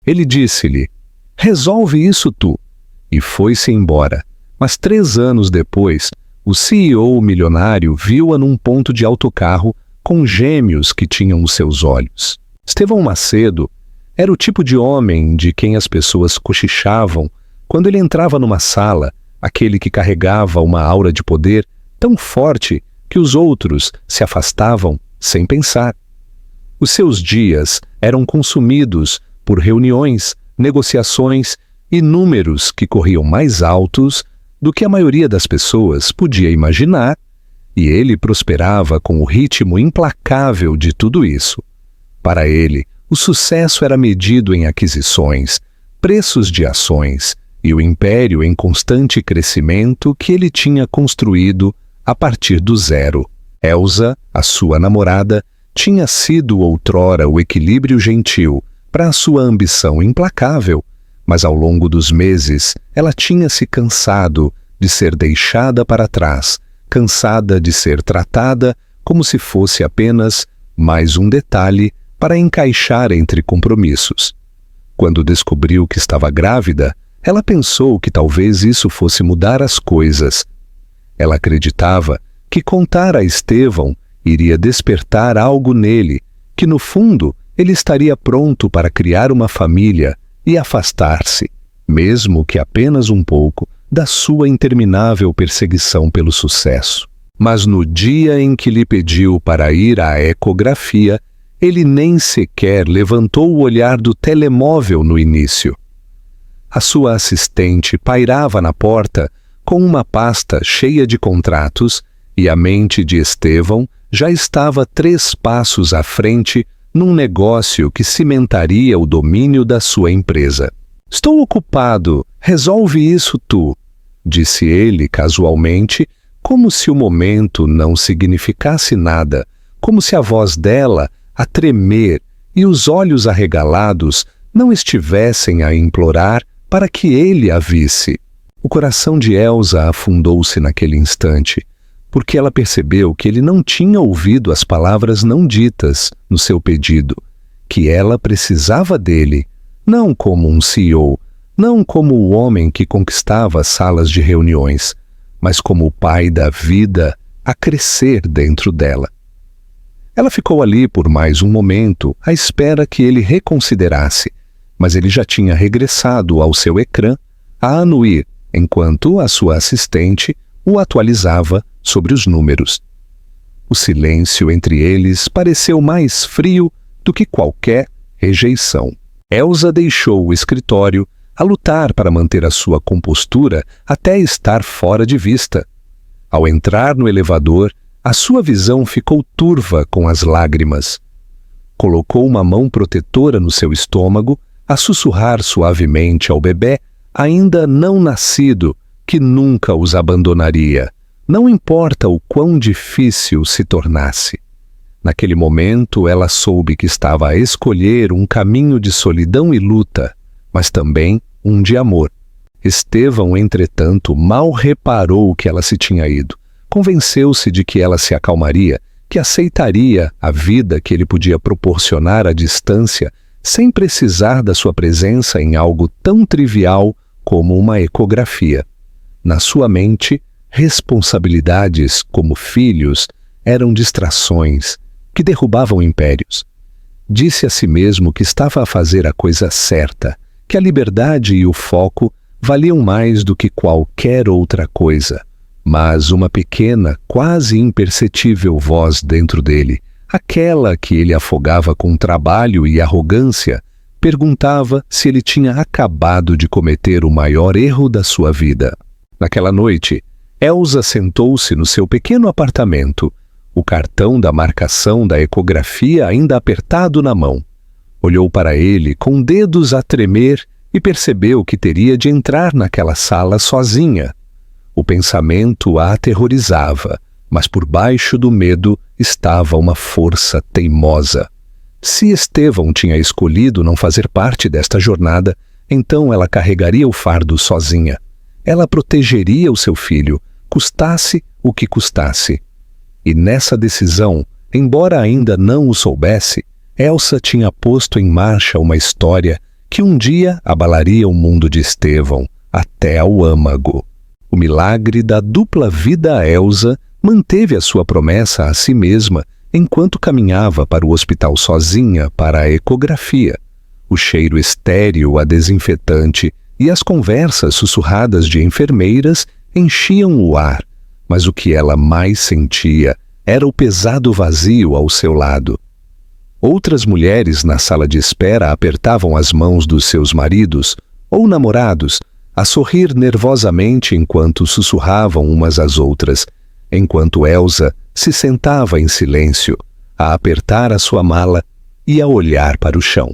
Ele disse-lhe: "Resolve isso tu." E foi-se embora. Mas 3 anos depois, o CEO milionário viu-a num ponto de autocarro com gêmeos que tinham os seus olhos. Estevão Macedo era o tipo de homem de quem as pessoas cochichavam quando ele entrava numa sala, aquele que carregava uma aura de poder tão forte que os outros se afastavam sem pensar. Os seus dias eram consumidos por reuniões, negociações e números que corriam mais altos do que a maioria das pessoas podia imaginar, e ele prosperava com o ritmo implacável de tudo isso. Para ele, o sucesso era medido em aquisições, preços de ações e o império em constante crescimento que ele tinha construído a partir do zero. Elsa, a sua namorada, tinha sido outrora o equilíbrio gentil para a sua ambição implacável, mas ao longo dos meses ela tinha se cansado de ser deixada para trás, cansada de ser tratada como se fosse apenas mais um detalhe para encaixar entre compromissos. Quando descobriu que estava grávida, ela pensou que talvez isso fosse mudar as coisas. Ela acreditava que contar a Estevão iria despertar algo nele, que no fundo ele estaria pronto para criar uma família e afastar-se, mesmo que apenas um pouco, da sua interminável perseguição pelo sucesso. Mas no dia em que lhe pediu para ir à ecografia, ele nem sequer levantou o olhar do telemóvel no início. A sua assistente pairava na porta com uma pasta cheia de contratos e a mente de Estevão já estava 3 passos à frente num negócio que cimentaria o domínio da sua empresa. "Estou ocupado, resolve isso tu", disse ele casualmente, como se o momento não significasse nada, como se a voz dela, a tremer, e os olhos arregalados não estivessem a implorar para que ele a visse. O coração de Elsa afundou-se naquele instante, porque ela percebeu que ele não tinha ouvido as palavras não ditas no seu pedido, que ela precisava dele, não como um CEO, não como o homem que conquistava salas de reuniões, mas como o pai da vida a crescer dentro dela. Ela ficou ali por mais um momento, à espera que ele reconsiderasse, mas ele já tinha regressado ao seu ecrã a anuir, enquanto a sua assistente o atualizava sobre os números. O silêncio entre eles pareceu mais frio do que qualquer rejeição. Elsa deixou o escritório a lutar para manter a sua compostura até estar fora de vista. Ao entrar no elevador, a sua visão ficou turva com as lágrimas. Colocou uma mão protetora no seu estômago, a sussurrar suavemente ao bebê, ainda não nascido, que nunca os abandonaria, não importa o quão difícil se tornasse. Naquele momento, ela soube que estava a escolher um caminho de solidão e luta, mas também um de amor. Estevão, entretanto, mal reparou que ela se tinha ido. Convenceu-se de que ela se acalmaria, que aceitaria a vida que ele podia proporcionar à distância, sem precisar da sua presença em algo tão trivial como uma ecografia. Na sua mente, responsabilidades como filhos eram distrações que derrubavam impérios. Disse a si mesmo que estava a fazer a coisa certa, que a liberdade e o foco valiam mais do que qualquer outra coisa. Mas uma pequena, quase imperceptível voz dentro dele, aquela que ele afogava com trabalho e arrogância, perguntava se ele tinha acabado de cometer o maior erro da sua vida. Naquela noite, Elsa sentou-se no seu pequeno apartamento, o cartão da marcação da ecografia ainda apertado na mão. Olhou para ele com dedos a tremer e percebeu que teria de entrar naquela sala sozinha. O pensamento a aterrorizava, mas por baixo do medo estava uma força teimosa. Se Estevão tinha escolhido não fazer parte desta jornada, então ela carregaria o fardo sozinha. Ela protegeria o seu filho, custasse o que custasse. E nessa decisão, embora ainda não o soubesse, Elsa tinha posto em marcha uma história que um dia abalaria o mundo de Estevão até ao âmago. O milagre da dupla vida a Elsa manteve a sua promessa a si mesma enquanto caminhava para o hospital sozinha para a ecografia. O cheiro estéril a desinfetante e as conversas sussurradas de enfermeiras enchiam o ar, mas o que ela mais sentia era o pesado vazio ao seu lado. Outras mulheres na sala de espera apertavam as mãos dos seus maridos ou namorados, a sorrir nervosamente enquanto sussurravam umas às outras, enquanto Elsa se sentava em silêncio, a apertar a sua mala e a olhar para o chão.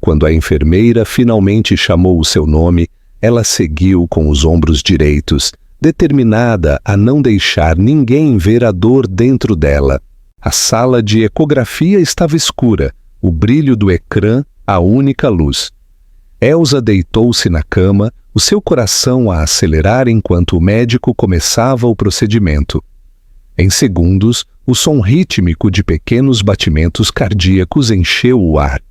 Quando a enfermeira finalmente chamou o seu nome, ela seguiu com os ombros direitos, determinada a não deixar ninguém ver a dor dentro dela. A sala de ecografia estava escura, o brilho do ecrã a única luz. Elsa deitou-se na cama, o seu coração a acelerar enquanto o médico começava o procedimento. Em segundos, o som rítmico de pequenos batimentos cardíacos encheu o ar.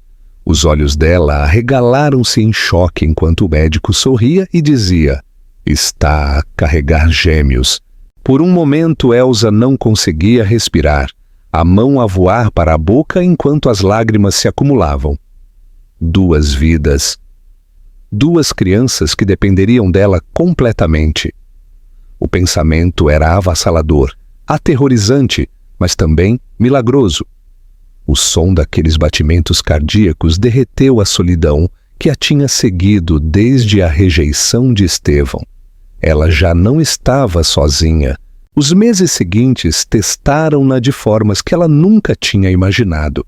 Os olhos dela arregalaram-se em choque enquanto o médico sorria e dizia: "Está a carregar gêmeos." Por um momento, Elsa não conseguia respirar, a mão a voar para a boca enquanto as lágrimas se acumulavam. 2 vidas. 2 crianças que dependeriam dela completamente. O pensamento era avassalador, aterrorizante, mas também milagroso. O som daqueles batimentos cardíacos derreteu a solidão que a tinha seguido desde a rejeição de Estevão. Ela já não estava sozinha. Os meses seguintes testaram-na de formas que ela nunca tinha imaginado.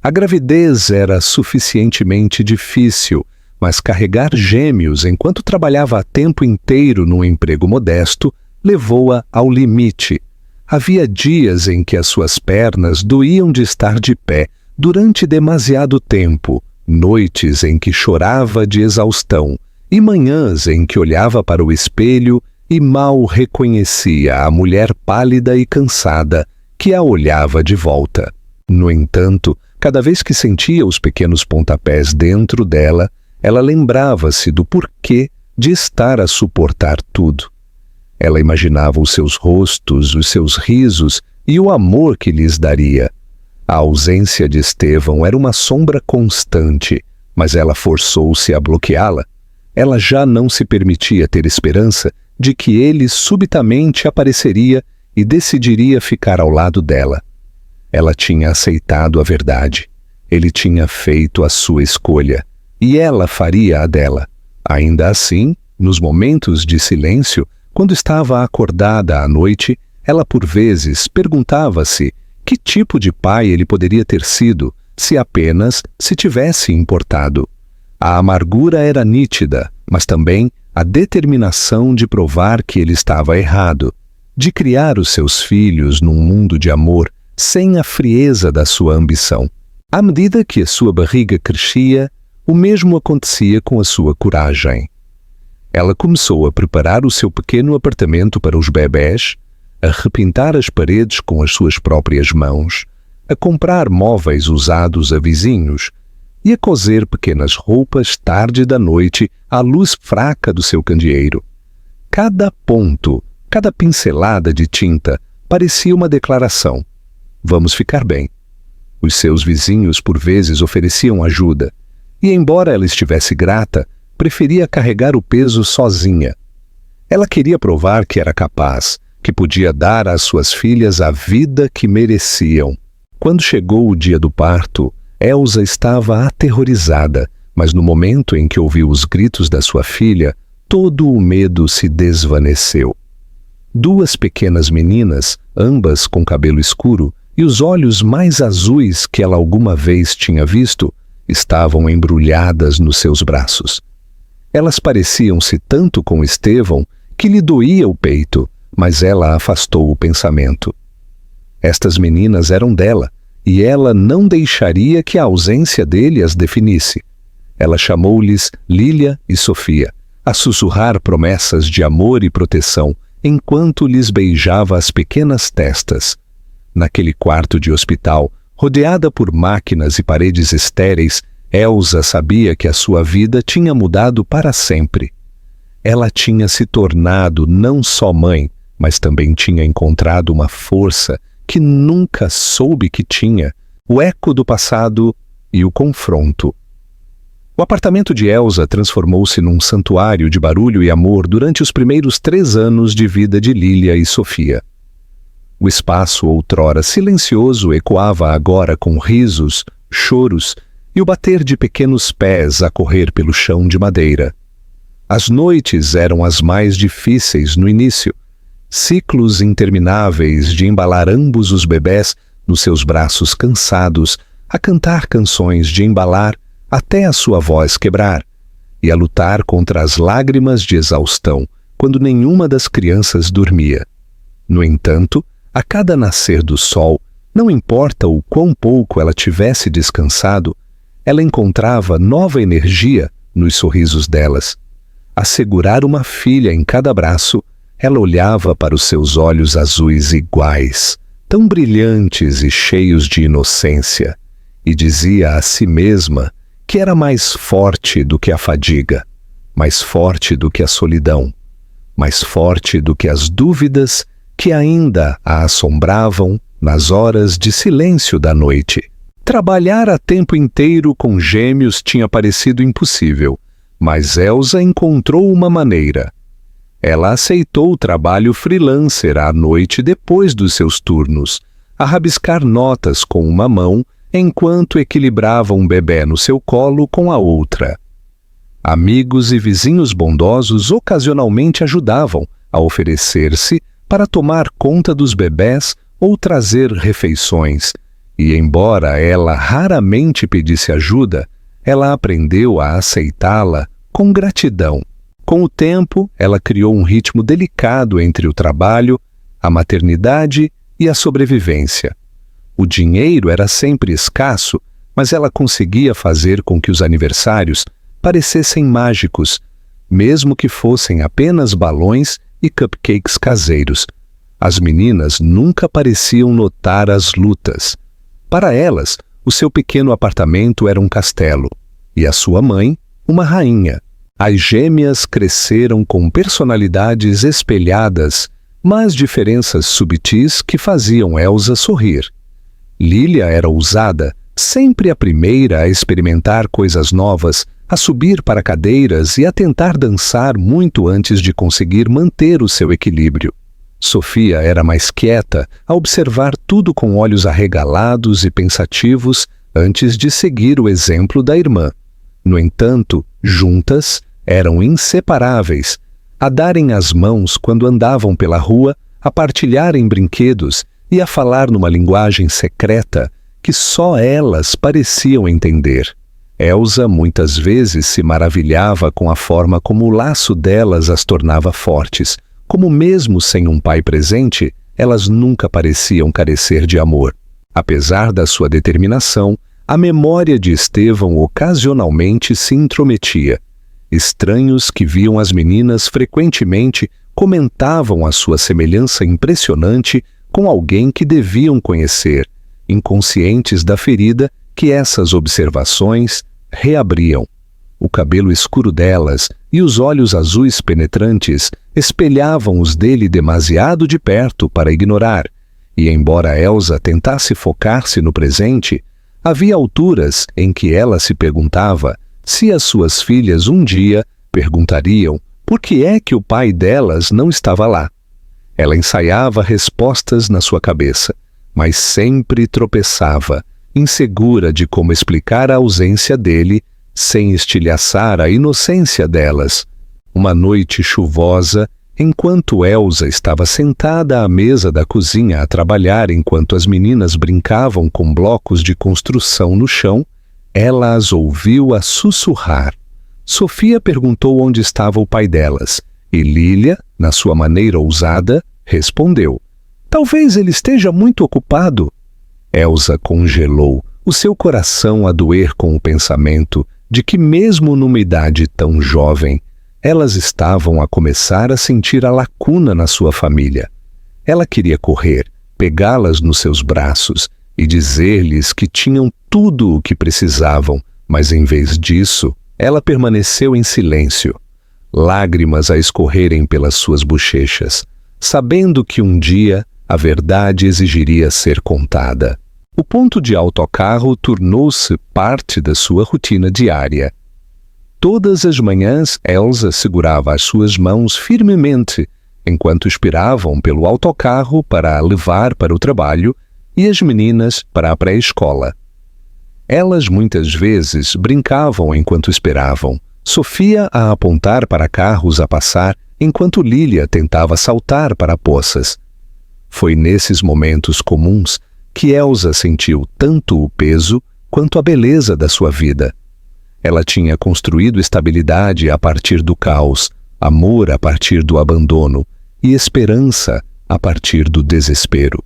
A gravidez era suficientemente difícil, mas carregar gêmeos enquanto trabalhava a tempo inteiro num emprego modesto levou-a ao limite. Havia dias em que as suas pernas doíam de estar de pé durante demasiado tempo, noites em que chorava de exaustão e manhãs em que olhava para o espelho e mal reconhecia a mulher pálida e cansada que a olhava de volta. No entanto, cada vez que sentia os pequenos pontapés dentro dela, ela lembrava-se do porquê de estar a suportar tudo. Ela imaginava os seus rostos, os seus risos e o amor que lhes daria. A ausência de Estevão era uma sombra constante, mas ela forçou-se a bloqueá-la. Ela já não se permitia ter esperança de que ele subitamente apareceria e decidiria ficar ao lado dela. Ela tinha aceitado a verdade. Ele tinha feito a sua escolha, e ela faria a dela. Ainda assim, nos momentos de silêncio, quando estava acordada à noite, ela por vezes perguntava-se que tipo de pai ele poderia ter sido se apenas se tivesse importado. A amargura era nítida, mas também a determinação de provar que ele estava errado, de criar os seus filhos num mundo de amor sem a frieza da sua ambição. À medida que a sua barriga crescia, o mesmo acontecia com a sua coragem. Ela começou a preparar o seu pequeno apartamento para os bebés, a repintar as paredes com as suas próprias mãos, a comprar móveis usados a vizinhos e a coser pequenas roupas tarde da noite à luz fraca do seu candeeiro. Cada ponto, cada pincelada de tinta parecia uma declaração: "Vamos ficar bem." Os seus vizinhos por vezes ofereciam ajuda, e embora ela estivesse grata, preferia carregar o peso sozinha. Ela queria provar que era capaz, que podia dar às suas filhas a vida que mereciam. Quando chegou o dia do parto, Elsa estava aterrorizada, mas no momento em que ouviu os gritos da sua filha, todo o medo se desvaneceu. 2 pequenas meninas, ambas com cabelo escuro e os olhos mais azuis que ela alguma vez tinha visto, estavam embrulhadas nos seus braços. Elas pareciam-se tanto com Estevão que lhe doía o peito, mas ela afastou o pensamento. Estas meninas eram dela, e ela não deixaria que a ausência dele as definisse. Ela chamou-lhes Lília e Sofia, a sussurrar promessas de amor e proteção, enquanto lhes beijava as pequenas testas. Naquele quarto de hospital, rodeada por máquinas e paredes estéreis, Elsa sabia que a sua vida tinha mudado para sempre. Ela tinha se tornado não só mãe, mas também tinha encontrado uma força que nunca soube que tinha, o eco do passado e o confronto. O apartamento de Elsa transformou-se num santuário de barulho e amor durante os primeiros 3 anos de vida de Lília e Sofia. O espaço, outrora silencioso, ecoava agora com risos, choros e o bater de pequenos pés a correr pelo chão de madeira. As noites eram as mais difíceis no início, ciclos intermináveis de embalar ambos os bebés nos seus braços cansados, a cantar canções de embalar até a sua voz quebrar, e a lutar contra as lágrimas de exaustão quando nenhuma das crianças dormia. No entanto, a cada nascer do sol, não importa o quão pouco ela tivesse descansado, ela encontrava nova energia nos sorrisos delas. A segurar uma filha em cada braço, ela olhava para os seus olhos azuis iguais, tão brilhantes e cheios de inocência, e dizia a si mesma que era mais forte do que a fadiga, mais forte do que a solidão, mais forte do que as dúvidas que ainda a assombravam nas horas de silêncio da noite. Trabalhar a tempo inteiro com gêmeos tinha parecido impossível, mas Elsa encontrou uma maneira. Ela aceitou o trabalho freelancer à noite depois dos seus turnos, a rabiscar notas com uma mão enquanto equilibrava um bebê no seu colo com a outra. Amigos e vizinhos bondosos ocasionalmente ajudavam a oferecer-se para tomar conta dos bebés ou trazer refeições, e embora ela raramente pedisse ajuda, ela aprendeu a aceitá-la com gratidão. Com o tempo, ela criou um ritmo delicado entre o trabalho, a maternidade e a sobrevivência. O dinheiro era sempre escasso, mas ela conseguia fazer com que os aniversários parecessem mágicos, mesmo que fossem apenas balões e cupcakes caseiros. As meninas nunca pareciam notar as lutas. Para elas, o seu pequeno apartamento era um castelo, e a sua mãe, uma rainha. As gêmeas cresceram com personalidades espelhadas, mas diferenças subtis que faziam Elsa sorrir. Lília era ousada, sempre a primeira a experimentar coisas novas, a subir para cadeiras e a tentar dançar muito antes de conseguir manter o seu equilíbrio. Sofia era mais quieta, a observar tudo com olhos arregalados e pensativos antes de seguir o exemplo da irmã. No entanto, juntas, eram inseparáveis, a darem as mãos quando andavam pela rua, a partilharem brinquedos e a falar numa linguagem secreta que só elas pareciam entender. Elsa muitas vezes se maravilhava com a forma como o laço delas as tornava fortes, como mesmo sem um pai presente, elas nunca pareciam carecer de amor. Apesar da sua determinação, a memória de Estevão ocasionalmente se intrometia. Estranhos que viam as meninas frequentemente comentavam a sua semelhança impressionante com alguém que deviam conhecer, inconscientes da ferida que essas observações reabriam. O cabelo escuro delas e os olhos azuis penetrantes espelhavam os dele demasiado de perto para ignorar, e embora Elsa tentasse focar-se no presente, havia alturas em que ela se perguntava se as suas filhas um dia perguntariam por que é que o pai delas não estava lá. Ela ensaiava respostas na sua cabeça, mas sempre tropeçava, insegura de como explicar a ausência dele sem estilhaçar a inocência delas. Uma noite chuvosa, enquanto Elsa estava sentada à mesa da cozinha a trabalhar enquanto as meninas brincavam com blocos de construção no chão, ela as ouviu a sussurrar. Sofia perguntou onde estava o pai delas, e Lília, na sua maneira ousada, respondeu: "Talvez ele esteja muito ocupado." Elsa congelou, o seu coração a doer com o pensamento de que mesmo numa idade tão jovem, elas estavam a começar a sentir a lacuna na sua família. Ela queria correr, pegá-las nos seus braços e dizer-lhes que tinham tudo o que precisavam, Mas em vez disso, ela permaneceu em silêncio, lágrimas a escorrerem pelas suas bochechas, sabendo que um dia a verdade exigiria ser contada. O ponto de autocarro tornou-se parte da sua rotina diária. Todas as manhãs, Elsa segurava as suas mãos firmemente enquanto esperavam pelo autocarro para a levar para o trabalho e as meninas para a pré-escola. Elas muitas vezes brincavam enquanto esperavam, Sofia a apontar para carros a passar, enquanto Lília tentava saltar para poças. Foi nesses momentos comuns que Elsa sentiu tanto o peso quanto a beleza da sua vida. Ela tinha construído estabilidade a partir do caos, amor a partir do abandono e esperança a partir do desespero.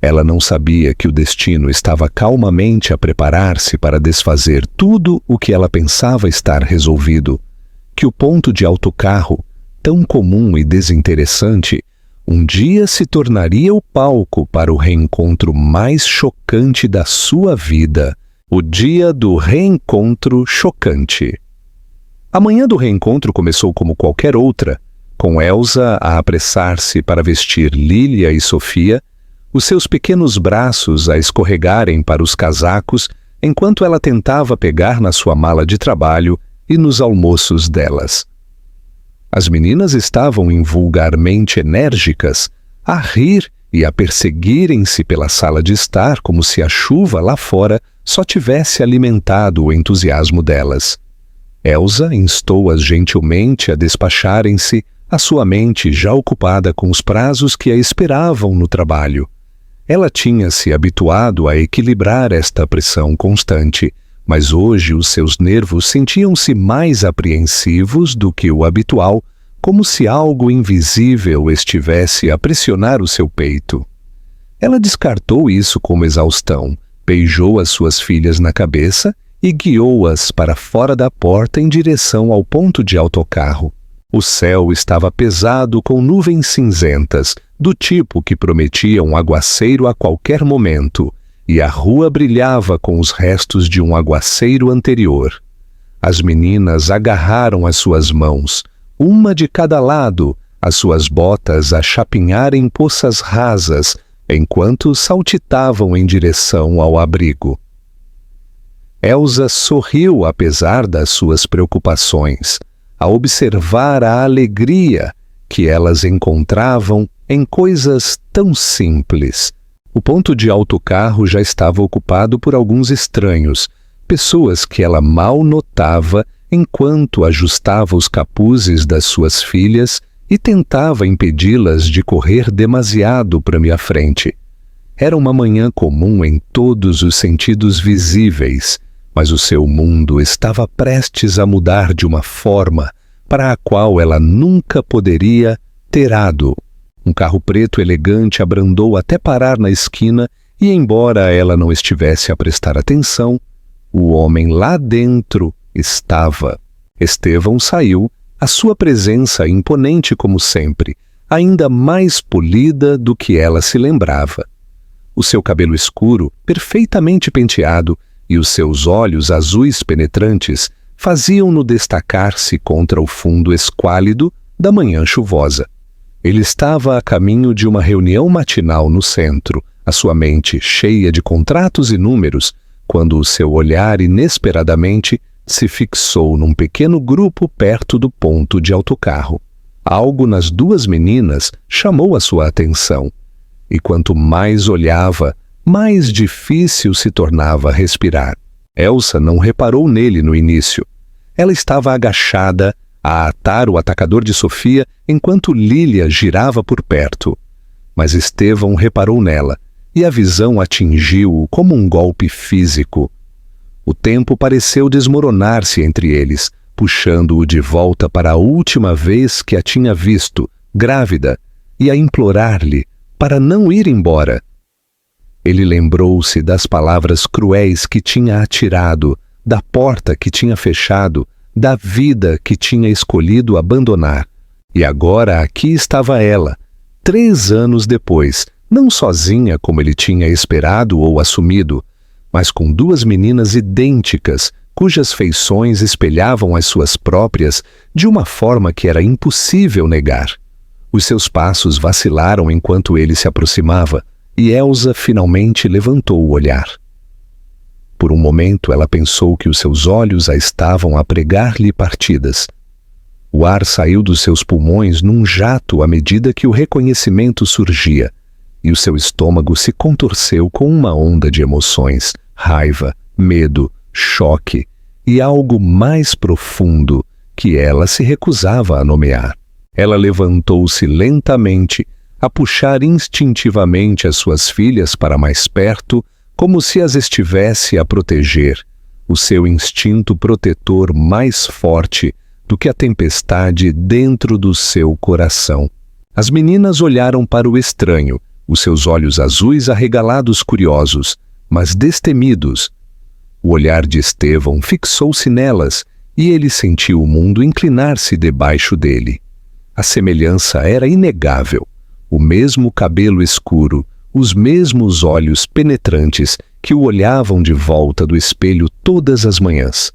Ela não sabia que o destino estava calmamente a preparar-se para desfazer tudo o que ela pensava estar resolvido, que o ponto de autocarro, tão comum e desinteressante, um dia se tornaria o palco para o reencontro mais chocante da sua vida, o dia do reencontro chocante. A manhã do reencontro começou como qualquer outra, com Elsa a apressar-se para vestir Lília e Sofia, os seus pequenos braços a escorregarem para os casacos enquanto ela tentava pegar na sua mala de trabalho e nos almoços delas. As meninas estavam invulgarmente enérgicas, a rir e a perseguirem-se pela sala de estar como se a chuva lá fora só tivesse alimentado o entusiasmo delas. Elsa instou-as gentilmente a despacharem-se, a sua mente já ocupada com os prazos que a esperavam no trabalho. Ela tinha se habituado a equilibrar esta pressão constante, mas hoje os seus nervos sentiam-se mais apreensivos do que o habitual, como se algo invisível estivesse a pressionar o seu peito. Ela descartou isso como exaustão, beijou as suas filhas na cabeça e guiou-as para fora da porta em direção ao ponto de autocarro. O céu estava pesado com nuvens cinzentas, do tipo que prometia um aguaceiro a qualquer momento, e a rua brilhava com os restos de um aguaceiro anterior. As meninas agarraram as suas mãos, uma de cada lado, as suas botas a chapinhar em poças rasas, enquanto saltitavam em direção ao abrigo. Elsa sorriu apesar das suas preocupações, a observar a alegria que elas encontravam em coisas tão simples. O ponto de autocarro já estava ocupado por alguns estranhos, pessoas que ela mal notava enquanto ajustava os capuzes das suas filhas e tentava impedi-las de correr demasiado para minha frente. Era uma manhã comum em todos os sentidos visíveis, mas o seu mundo estava prestes a mudar de uma forma para a qual ela nunca poderia ter dado. Um carro preto elegante abrandou até parar na esquina e, embora ela não estivesse a prestar atenção, o homem lá dentro estava. Estevão saiu, a sua presença imponente como sempre, ainda mais polida do que ela se lembrava. O seu cabelo escuro, perfeitamente penteado, e os seus olhos azuis penetrantes faziam-no destacar-se contra o fundo esquálido da manhã chuvosa. Ele estava a caminho de uma reunião matinal no centro, a sua mente cheia de contratos e números, quando o seu olhar inesperadamente se fixou num pequeno grupo perto do ponto de autocarro. Algo nas duas meninas chamou a sua atenção, e quanto mais olhava, mais difícil se tornava respirar. Elsa não reparou nele no início. Ela estava agachada a atar o atacador de Sofia enquanto Lília girava por perto. Mas Estevão reparou nela, e a visão atingiu-o como um golpe físico. O tempo pareceu desmoronar-se entre eles, puxando-o de volta para a última vez que a tinha visto, grávida, e a implorar-lhe para não ir embora. Ele lembrou-se das palavras cruéis que tinha atirado, da porta que tinha fechado, da vida que tinha escolhido abandonar. E agora aqui estava ela, 3 anos depois, não sozinha como ele tinha esperado ou assumido, mas com duas meninas idênticas, cujas feições espelhavam as suas próprias de uma forma que era impossível negar. Os seus passos vacilaram enquanto ele se aproximava, e Elsa finalmente levantou o olhar. Por um momento ela pensou que os seus olhos a estavam a pregar-lhe partidas. O ar saiu dos seus pulmões num jato à medida que o reconhecimento surgia, e o seu estômago se contorceu com uma onda de emoções, raiva, medo, choque e algo mais profundo que ela se recusava a nomear. Ela levantou-se lentamente, a puxar instintivamente as suas filhas para mais perto, como se as estivesse a proteger, o seu instinto protetor mais forte do que a tempestade dentro do seu coração. As meninas olharam para o estranho, os seus olhos azuis arregalados curiosos, mas destemidos. O olhar de Estevão fixou-se nelas e ele sentiu o mundo inclinar-se debaixo dele. A semelhança era inegável. O mesmo cabelo escuro, os mesmos olhos penetrantes que o olhavam de volta do espelho todas as manhãs.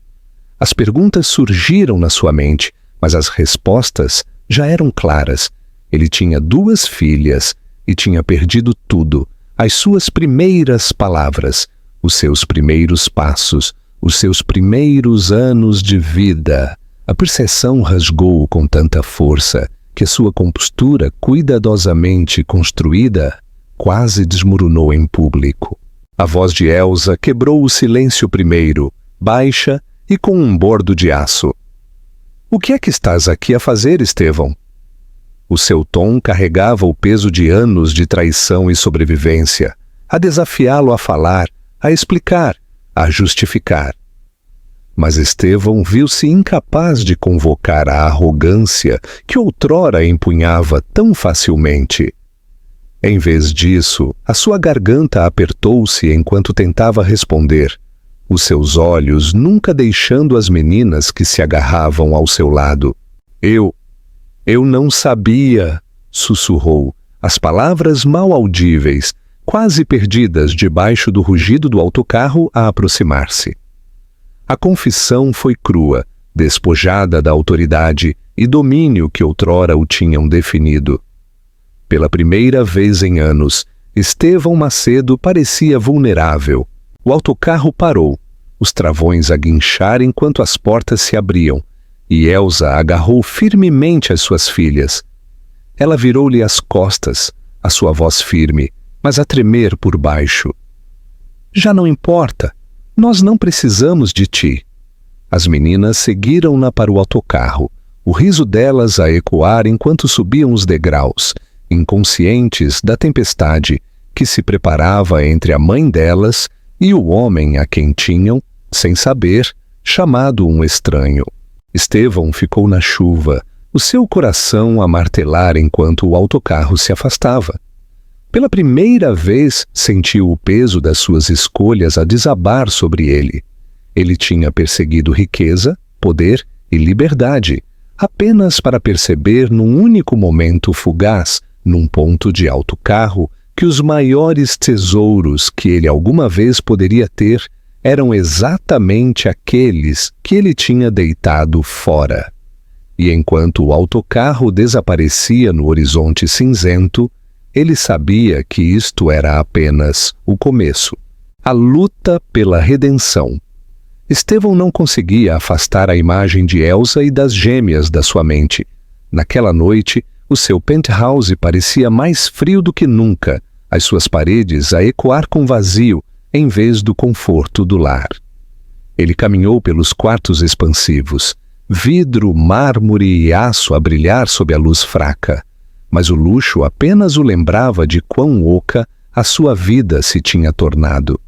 As perguntas surgiram na sua mente, mas as respostas já eram claras. Ele tinha duas filhas e tinha perdido tudo, as suas primeiras palavras, os seus primeiros passos, os seus primeiros anos de vida. A percepção rasgou-o com tanta força que a sua compostura cuidadosamente construída quase desmoronou em público. A voz de Elsa quebrou o silêncio primeiro, baixa e com um bordo de aço. "O que é que estás aqui a fazer, Estevão?" O seu tom carregava o peso de anos de traição e sobrevivência, a desafiá-lo a falar, a explicar, a justificar. Mas Estevão viu-se incapaz de convocar a arrogância que outrora empunhava tão facilmente. Em vez disso, a sua garganta apertou-se enquanto tentava responder, os seus olhos nunca deixando as meninas que se agarravam ao seu lado. Eu não sabia", sussurrou, as palavras mal audíveis, quase perdidas debaixo do rugido do autocarro a aproximar-se. A confissão foi crua, despojada da autoridade e domínio que outrora o tinham definido. Pela primeira vez em anos, Estevão Macedo parecia vulnerável. O autocarro parou, os travões a guinchar enquanto as portas se abriam, e Elsa agarrou firmemente as suas filhas. Ela virou-lhe as costas, a sua voz firme, mas a tremer por baixo. "Já não importa. Nós não precisamos de ti." As meninas seguiram-na para o autocarro, o riso delas a ecoar enquanto subiam os degraus, inconscientes da tempestade que se preparava entre a mãe delas e o homem a quem tinham, sem saber, chamado um estranho. Estevão ficou na chuva, o seu coração a martelar enquanto o autocarro se afastava. Pela primeira vez sentiu o peso das suas escolhas a desabar sobre ele. Ele tinha perseguido riqueza, poder e liberdade, apenas para perceber num único momento fugaz, num ponto de autocarro, que os maiores tesouros que ele alguma vez poderia ter eram exatamente aqueles que ele tinha deitado fora. E enquanto o autocarro desaparecia no horizonte cinzento, ele sabia que isto era apenas o começo. A luta pela redenção. Estevão não conseguia afastar a imagem de Elsa e das gêmeas da sua mente. Naquela noite, o seu penthouse parecia mais frio do que nunca, as suas paredes a ecoar com vazio, em vez do conforto do lar. Ele caminhou pelos quartos expansivos, vidro, mármore e aço a brilhar sob a luz fraca, mas o luxo apenas o lembrava de quão oca a sua vida se tinha tornado.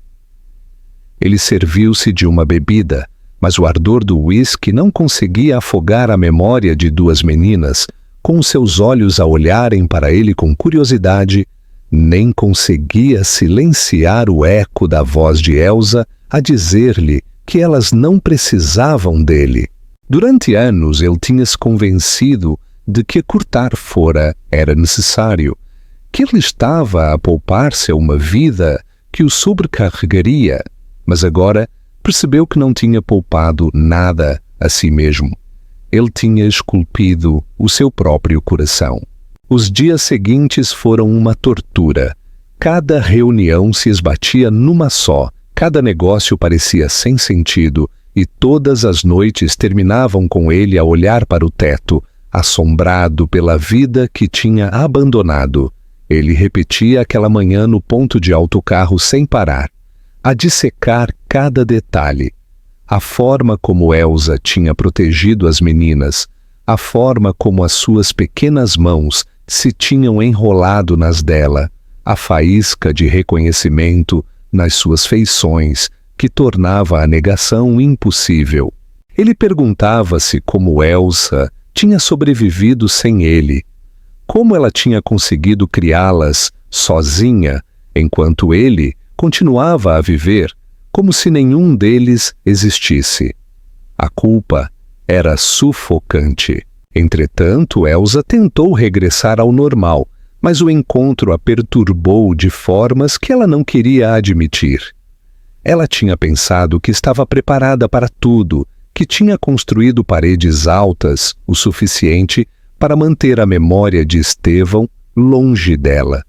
Ele serviu-se de uma bebida, mas o ardor do uísque não conseguia afogar a memória de duas meninas, com seus olhos a olharem para ele com curiosidade, nem conseguia silenciar o eco da voz de Elsa a dizer-lhe que elas não precisavam dele. Durante anos ele tinha-se convencido de que cortar fora era necessário, que ele estava a poupar-se a uma vida que o sobrecarregaria, mas agora percebeu que não tinha poupado nada a si mesmo. Ele tinha esculpido o seu próprio coração. Os dias seguintes foram uma tortura. Cada reunião se esbatia numa só, cada negócio parecia sem sentido, e todas as noites terminavam com ele a olhar para o teto, assombrado pela vida que tinha abandonado. Ele repetia aquela manhã no ponto de autocarro sem parar, a dissecar cada detalhe. A forma como Elsa tinha protegido as meninas, a forma como as suas pequenas mãos se tinham enrolado nas dela, a faísca de reconhecimento nas suas feições, que tornava a negação impossível. Ele perguntava-se como Elsa tinha sobrevivido sem ele, como ela tinha conseguido criá-las sozinha, enquanto ele continuava a viver como se nenhum deles existisse. A culpa era sufocante. Entretanto, Elsa tentou regressar ao normal, mas o encontro a perturbou de formas que ela não queria admitir. Ela tinha pensado que estava preparada para tudo, que tinha construído paredes altas o suficiente para manter a memória de Estevão longe dela.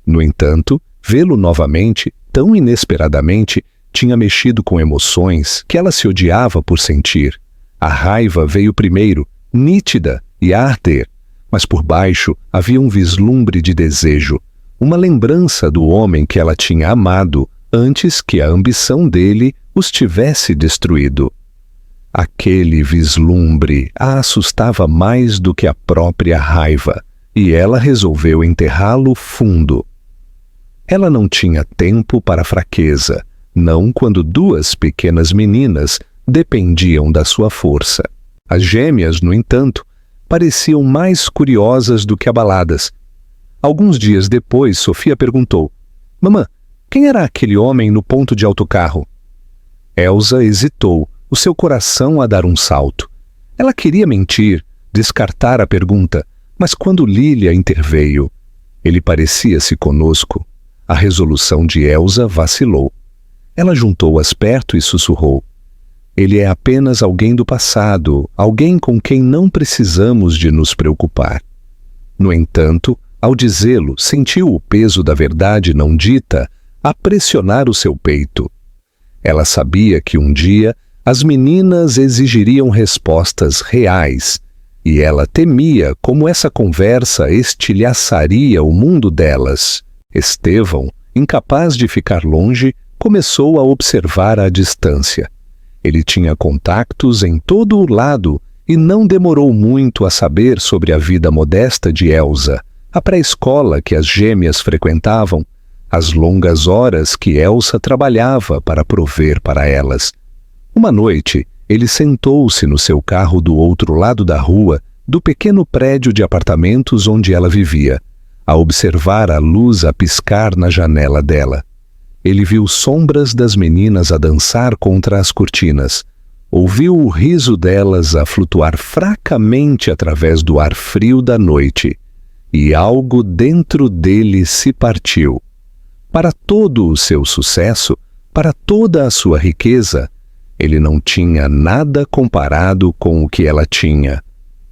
No entanto, vê-lo novamente, tão inesperadamente, tinha mexido com emoções que ela se odiava por sentir. A raiva veio primeiro, nítida e a arder, mas por baixo havia um vislumbre de desejo, uma lembrança do homem que ela tinha amado antes que a ambição dele os tivesse destruído. Aquele vislumbre a assustava mais do que a própria raiva, e ela resolveu enterrá-lo fundo. Ela não tinha tempo para fraqueza, não quando duas pequenas meninas dependiam da sua força. As gêmeas, no entanto, pareciam mais curiosas do que abaladas. Alguns dias depois, Sofia perguntou: "Mamã, quem era aquele homem no ponto de autocarro?" Elsa hesitou, o seu coração a dar um salto. Ela queria mentir, descartar a pergunta, mas quando Lília interveio, ele parecia-se conosco. A resolução de Elsa vacilou. Ela juntou-as perto e sussurrou: "Ele é apenas alguém do passado, alguém com quem não precisamos de nos preocupar." No entanto, ao dizê-lo, sentiu o peso da verdade não dita a pressionar o seu peito. Ela sabia que um dia as meninas exigiriam respostas reais, e ela temia como essa conversa estilhaçaria o mundo delas. Estevão, incapaz de ficar longe, começou a observar à distância. Ele tinha contactos em todo o lado e não demorou muito a saber sobre a vida modesta de Elsa, a pré-escola que as gêmeas frequentavam, as longas horas que Elsa trabalhava para prover para elas. Uma noite, ele sentou-se no seu carro do outro lado da rua, do pequeno prédio de apartamentos onde ela vivia, a observar a luz a piscar na janela dela. Ele viu sombras das meninas a dançar contra as cortinas, ouviu o riso delas a flutuar fracamente através do ar frio da noite, e algo dentro dele se partiu. Para todo o seu sucesso, para toda a sua riqueza, ele não tinha nada comparado com o que ela tinha: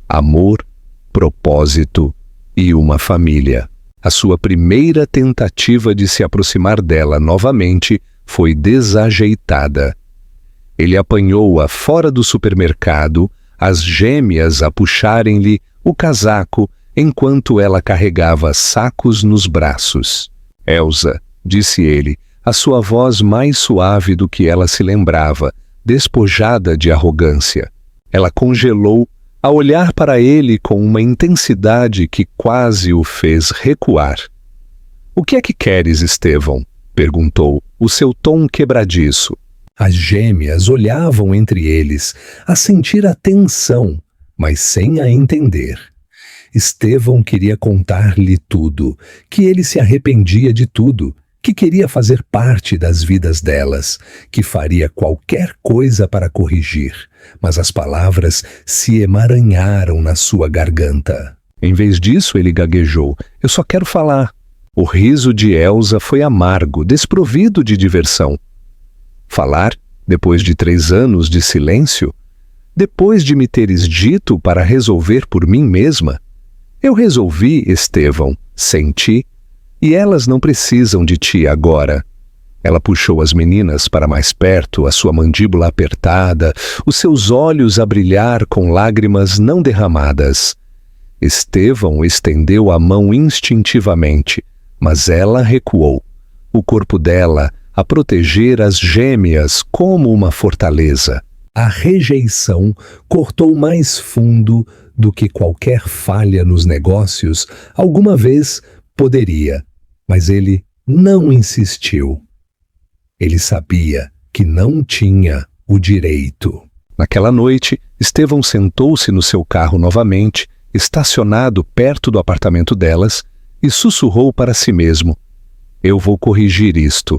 amor, propósito e uma família. A sua primeira tentativa de se aproximar dela novamente foi desajeitada. Ele apanhou-a fora do supermercado, as gêmeas a puxarem-lhe o casaco enquanto ela carregava sacos nos braços. "Elsa", disse ele, a sua voz mais suave do que ela se lembrava, despojada de arrogância. Ela congelou a olhar para ele com uma intensidade que quase o fez recuar. "O que é que queres, Estevão?" perguntou, o seu tom quebradiço. As gêmeas olhavam entre eles, a sentir a tensão, mas sem a entender. Estevão queria contar-lhe tudo, que ele se arrependia de tudo, que queria fazer parte das vidas delas, que faria qualquer coisa para corrigir, mas as palavras se emaranharam na sua garganta. Em vez disso, ele gaguejou: "Eu só quero falar." O riso de Elsa foi amargo, desprovido de diversão. Falar, depois de 3 anos de silêncio? Depois de me teres dito para resolver por mim mesma? Eu resolvi, Estevão, sem ti, e elas não precisam de ti agora. Ela puxou as meninas para mais perto, a sua mandíbula apertada, os seus olhos a brilhar com lágrimas não derramadas. Estevão estendeu a mão instintivamente, mas ela recuou, o corpo dela a proteger as gêmeas como uma fortaleza. A rejeição cortou mais fundo do que qualquer falha nos negócios alguma vez poderia, mas ele não insistiu. Ele sabia que não tinha o direito. Naquela noite, Estevão sentou-se no seu carro novamente, estacionado perto do apartamento delas, e sussurrou para si mesmo: eu vou corrigir isto.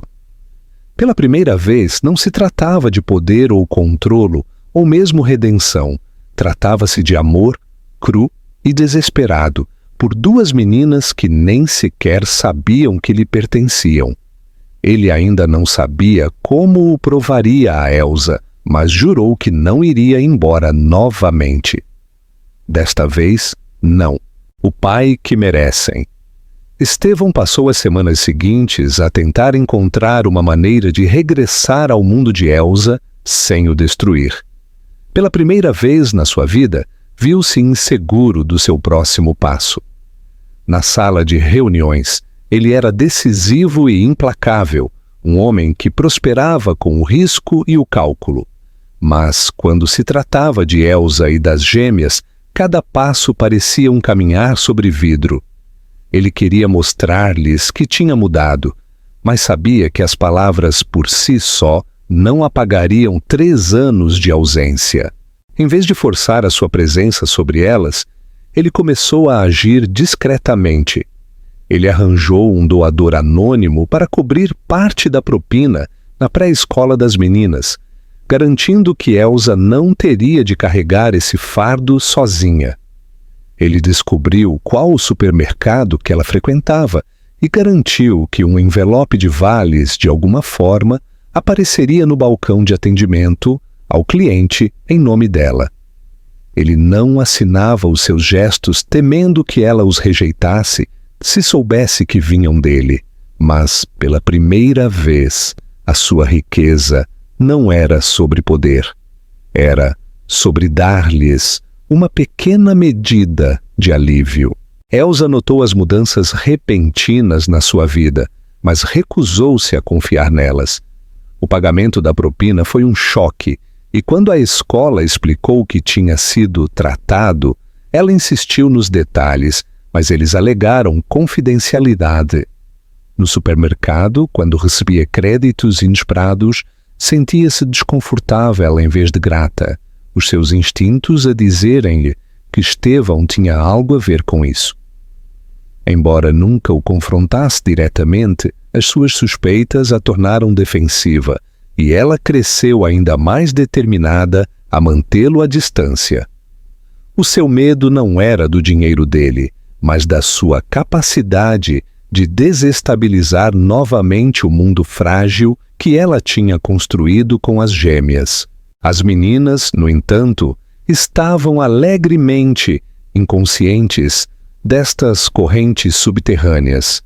Pela primeira vez, não se tratava de poder ou controlo, ou mesmo redenção. Tratava-se de amor, cru e desesperado, por 2 meninas que nem sequer sabiam que lhe pertenciam. Ele ainda não sabia como o provaria a Elsa, mas jurou que não iria embora novamente. Desta vez, não. O pai que merecem. Estevão passou as semanas seguintes a tentar encontrar uma maneira de regressar ao mundo de Elsa sem o destruir. Pela primeira vez na sua vida, viu-se inseguro do seu próximo passo. Na sala de reuniões, ele era decisivo e implacável, um homem que prosperava com o risco e o cálculo. Mas, quando se tratava de Elsa e das gêmeas, cada passo parecia um caminhar sobre vidro. Ele queria mostrar-lhes que tinha mudado, mas sabia que as palavras por si só não apagariam 3 anos de ausência. Em vez de forçar a sua presença sobre elas, ele começou a agir discretamente. Ele arranjou um doador anônimo para cobrir parte da propina na pré-escola das meninas, garantindo que Elsa não teria de carregar esse fardo sozinha. Ele descobriu qual o supermercado que ela frequentava e garantiu que um envelope de vales, de alguma forma, apareceria no balcão de atendimento ao cliente em nome dela. Ele não assinava os seus gestos temendo que ela os rejeitasse se soubesse que vinham dele, mas, pela primeira vez, a sua riqueza não era sobre poder. Era sobre dar-lhes uma pequena medida de alívio. Elsa notou as mudanças repentinas na sua vida, mas recusou-se a confiar nelas. O pagamento da propina foi um choque, e quando a escola explicou que tinha sido tratado, ela insistiu nos detalhes, mas eles alegaram confidencialidade. No supermercado, quando recebia créditos inesperados, sentia-se desconfortável em vez de grata, os seus instintos a dizerem-lhe que Estevão tinha algo a ver com isso. Embora nunca o confrontasse diretamente, as suas suspeitas a tornaram defensiva, e ela cresceu ainda mais determinada a mantê-lo à distância. O seu medo não era do dinheiro dele, mas da sua capacidade de desestabilizar novamente o mundo frágil que ela tinha construído com as gêmeas. As meninas, no entanto, estavam alegremente inconscientes destas correntes subterrâneas.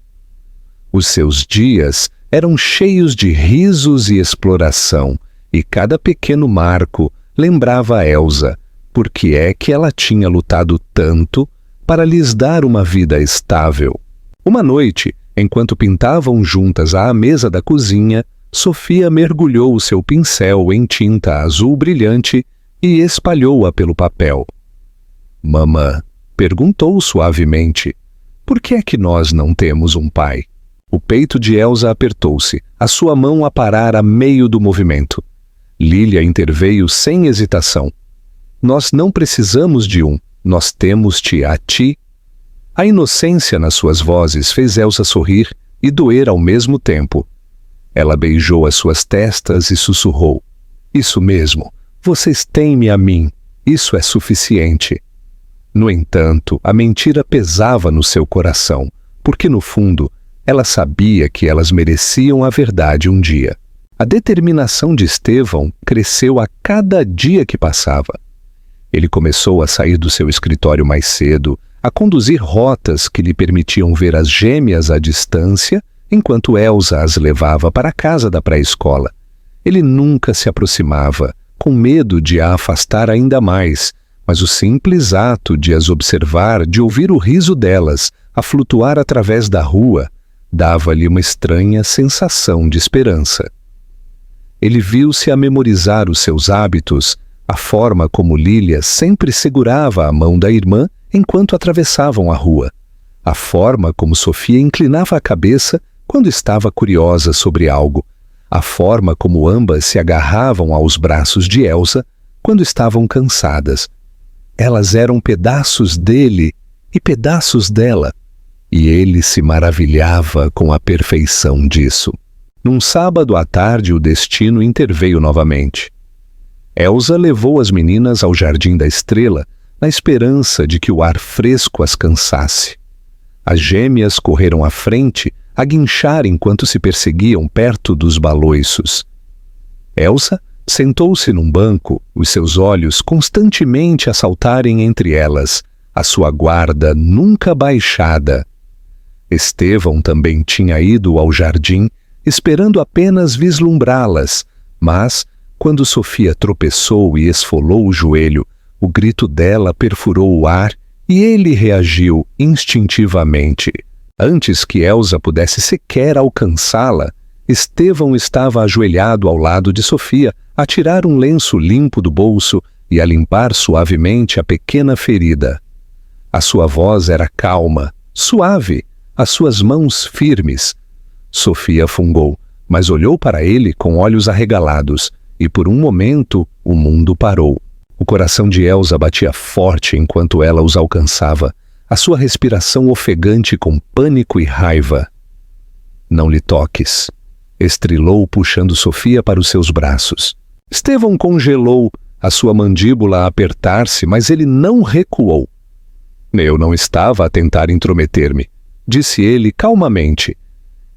Os seus dias eram cheios de risos e exploração, e cada pequeno marco lembrava a Elsa, porque é que ela tinha lutado tanto para lhes dar uma vida estável. Uma noite, enquanto pintavam juntas à mesa da cozinha, Sofia mergulhou o seu pincel em tinta azul brilhante e espalhou-a pelo papel. Mamã perguntou suavemente: por que é que nós não temos um pai? O peito de Elsa apertou-se, a sua mão a parar a meio do movimento. Lília interveio sem hesitação. Nós não precisamos de um, nós temos-te a ti. A inocência nas suas vozes fez Elsa sorrir e doer ao mesmo tempo. Ela beijou as suas testas e sussurrou: isso mesmo, vocês têm-me a mim, isso é suficiente. No entanto, a mentira pesava no seu coração, porque no fundo, ela sabia que elas mereciam a verdade um dia. A determinação de Estevão cresceu a cada dia que passava. Ele começou a sair do seu escritório mais cedo, a conduzir rotas que lhe permitiam ver as gêmeas à distância, enquanto Elsa as levava para a casa da pré-escola. Ele nunca se aproximava, com medo de a afastar ainda mais, mas o simples ato de as observar, de ouvir o riso delas, a flutuar através da rua, dava-lhe uma estranha sensação de esperança. Ele viu-se a memorizar os seus hábitos, a forma como Lilia sempre segurava a mão da irmã enquanto atravessavam a rua, a forma como Sofia inclinava a cabeça quando estava curiosa sobre algo, a forma como ambas se agarravam aos braços de Elsa quando estavam cansadas. Elas eram pedaços dele e pedaços dela, e ele se maravilhava com a perfeição disso. Num sábado à tarde, o destino interveio novamente. Elsa levou as meninas ao Jardim da Estrela, na esperança de que o ar fresco as cansasse. As gêmeas correram à frente, a guinchar enquanto se perseguiam perto dos baloiços. Elsa sentou-se num banco, os seus olhos constantemente a saltarem entre elas, a sua guarda nunca baixada. Estevão também tinha ido ao jardim, esperando apenas vislumbrá-las, mas, quando Sofia tropeçou e esfolou o joelho, o grito dela perfurou o ar e ele reagiu instintivamente. Antes que Elsa pudesse sequer alcançá-la, Estevão estava ajoelhado ao lado de Sofia, a tirar um lenço limpo do bolso e a limpar suavemente a pequena ferida. A sua voz era calma, suave, as suas mãos firmes. Sofia fungou, mas olhou para ele com olhos arregalados, e por um momento o mundo parou. O coração de Elsa batia forte enquanto ela os alcançava, a sua respiração ofegante com pânico e raiva. "Não lhe toques", estrilou puxando Sofia para os seus braços. Estevão congelou, a sua mandíbula a apertar-se, mas ele não recuou. "Eu não estava a tentar intrometer-me", disse ele calmamente.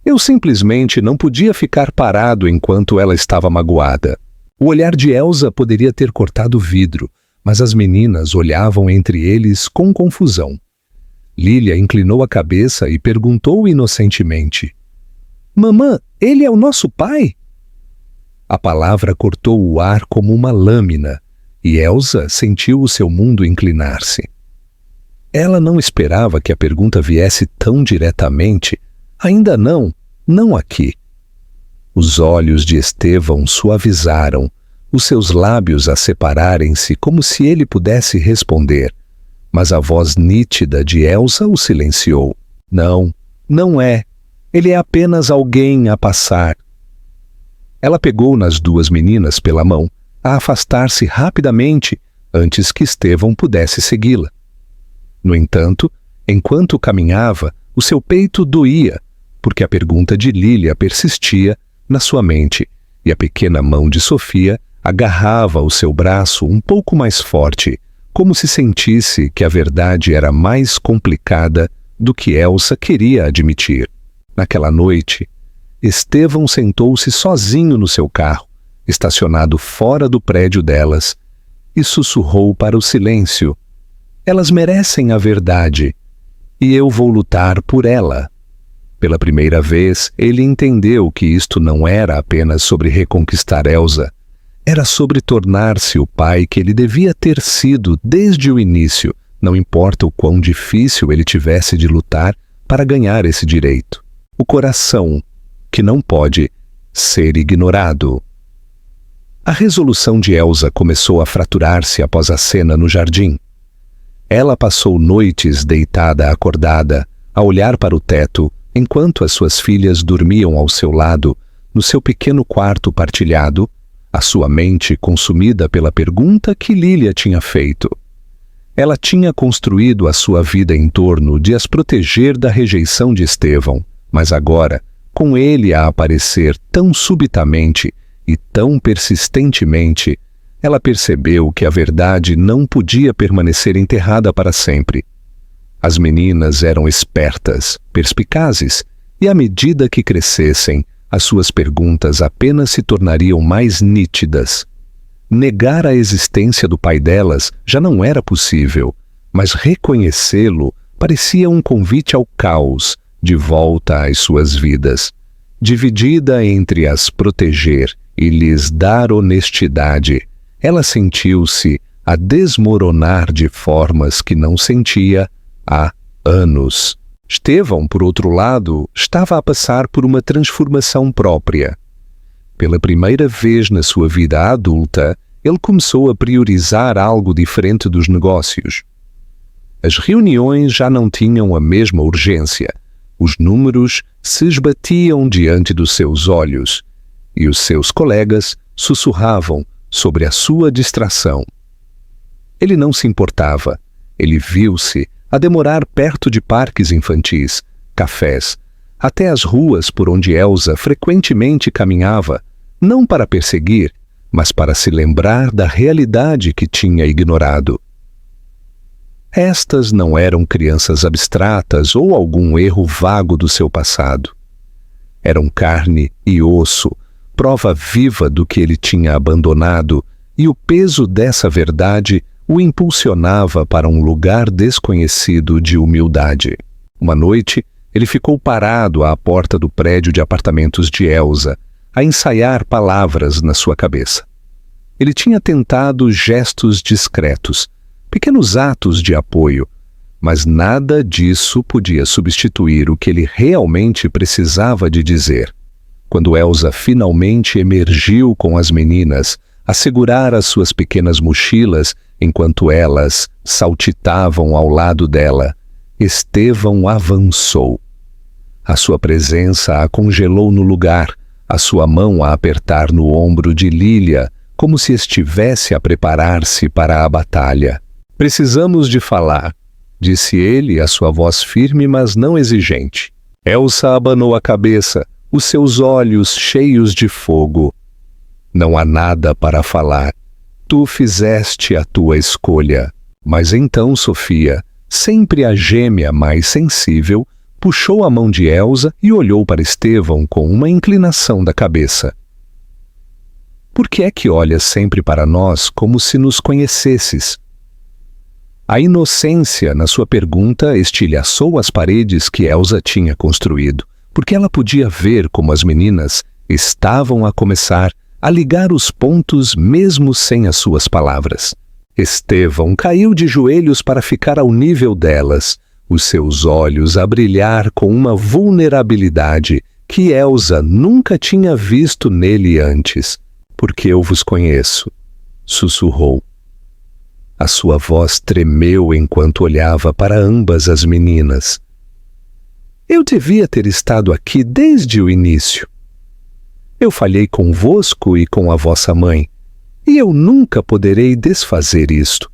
"Eu simplesmente não podia ficar parado enquanto ela estava magoada." O olhar de Elsa poderia ter cortado o vidro, mas as meninas olhavam entre eles com confusão. Lilia inclinou a cabeça e perguntou inocentemente: "Mamã, ele é o nosso pai?" A palavra cortou o ar como uma lâmina, e Elsa sentiu o seu mundo inclinar-se. Ela não esperava que a pergunta viesse tão diretamente. Ainda não aqui. Os olhos de Estevão suavizaram, os seus lábios a separarem-se como se ele pudesse responder, mas a voz nítida de Elsa o silenciou. Não é. Ele é apenas alguém a passar." Ela pegou nas duas meninas pela mão, a afastar-se rapidamente antes que Estevão pudesse segui-la. No entanto, enquanto caminhava, o seu peito doía, porque a pergunta de Lilia persistia na sua mente, e a pequena mão de Sofia agarrava o seu braço um pouco mais forte, como se sentisse que a verdade era mais complicada do que Elsa queria admitir. Naquela noite, Estevão sentou-se sozinho no seu carro, estacionado fora do prédio delas, e sussurrou para o silêncio: "Elas merecem a verdade, e eu vou lutar por ela." Pela primeira vez, ele entendeu que isto não era apenas sobre reconquistar Elsa, era sobre tornar-se o pai que ele devia ter sido desde o início, não importa o quão difícil ele tivesse de lutar para ganhar esse direito. O coração, que não pode ser ignorado. A resolução de Elsa começou a fraturar-se após a cena no jardim. Ela passou noites deitada acordada, a olhar para o teto, enquanto as suas filhas dormiam ao seu lado, no seu pequeno quarto partilhado, a sua mente consumida pela pergunta que Lilia tinha feito. Ela tinha construído a sua vida em torno de as proteger da rejeição de Estevão, mas agora, com ele a aparecer tão subitamente e tão persistentemente, ela percebeu que a verdade não podia permanecer enterrada para sempre. As meninas eram espertas, perspicazes, e à medida que crescessem, as suas perguntas apenas se tornariam mais nítidas. Negar a existência do pai delas já não era possível, mas reconhecê-lo parecia um convite ao caos, de volta às suas vidas, dividida entre as proteger e lhes dar honestidade. Ela sentiu-se a desmoronar de formas que não sentia há anos. Estevão, por outro lado, estava a passar por uma transformação própria. Pela primeira vez na sua vida adulta, ele começou a priorizar algo diferente dos negócios. As reuniões já não tinham a mesma urgência. Os números se esbatiam diante dos seus olhos e os seus colegas sussurravam sobre a sua distração. Ele não se importava. Ele viu-se a demorar perto de parques infantis, cafés, até as ruas por onde Elsa frequentemente caminhava, não para perseguir, mas para se lembrar da realidade que tinha ignorado. Estas não eram crianças abstratas ou algum erro vago do seu passado. Eram carne e osso, prova viva do que ele tinha abandonado, e o peso dessa verdade o impulsionava para um lugar desconhecido de humildade. Uma noite, ele ficou parado à porta do prédio de apartamentos de Elsa, a ensaiar palavras na sua cabeça. Ele tinha tentado gestos discretos, pequenos atos de apoio, mas nada disso podia substituir o que ele realmente precisava de dizer. Quando Elsa finalmente emergiu com as meninas, a segurar as suas pequenas mochilas enquanto elas saltitavam ao lado dela, Estevão avançou. A sua presença a congelou no lugar, a sua mão a apertar no ombro de Lília, como se estivesse a preparar-se para a batalha. Precisamos de falar, disse ele, a sua voz firme, mas não exigente. Elsa abanou a cabeça, os seus olhos cheios de fogo. Não há nada para falar. Tu fizeste a tua escolha. Mas então Sofia, sempre a gêmea mais sensível, puxou a mão de Elsa e olhou para Estevão com uma inclinação da cabeça. Por que é que olhas sempre para nós como se nos conhecesses? A inocência na sua pergunta estilhaçou as paredes que Elsa tinha construído, porque ela podia ver como as meninas estavam a começar a ligar os pontos mesmo sem as suas palavras. Estevão caiu de joelhos para ficar ao nível delas, os seus olhos a brilhar com uma vulnerabilidade que Elsa nunca tinha visto nele antes. Porque eu vos conheço, sussurrou. A sua voz tremeu enquanto olhava para ambas as meninas. Eu devia ter estado aqui desde o início. Eu falhei convosco e com a vossa mãe, e eu nunca poderei desfazer isto.